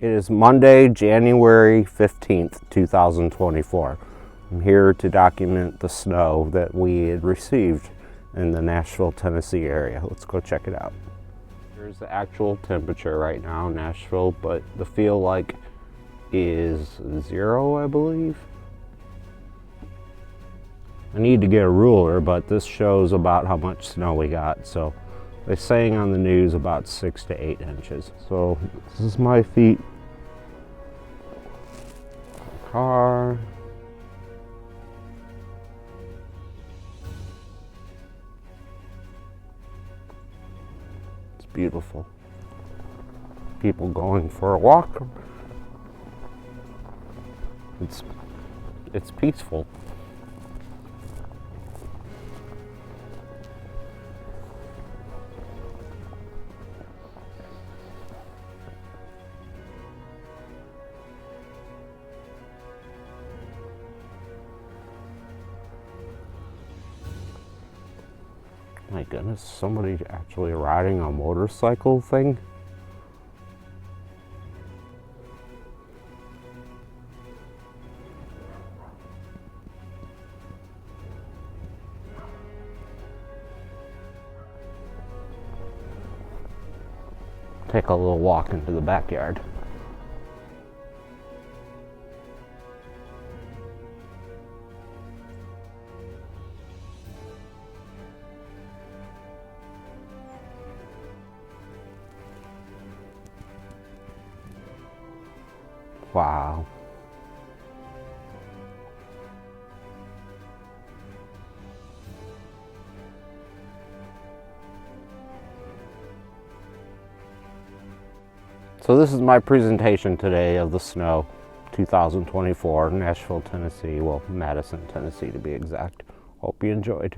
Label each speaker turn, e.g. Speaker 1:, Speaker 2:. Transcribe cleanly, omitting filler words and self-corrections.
Speaker 1: It is Monday, January 15th, 2024. I'm here to document the snow that we had received in the Nashville, Tennessee area. Let's go check it out. Here's the actual temperature right now in Nashville, but the feel like is 0, I believe. I need to get a ruler, but this shows about how much snow we got. So they're saying on the news about 6 to 8 inches. So this is my feet. Car. It's beautiful. People going for a walk. It's peaceful. My goodness, somebody actually riding a motorcycle thing? Take a little walk into the backyard. Wow. So this is my presentation today of the snow 2024, Nashville, Tennessee, well, Madison, Tennessee to be exact. Hope you enjoyed.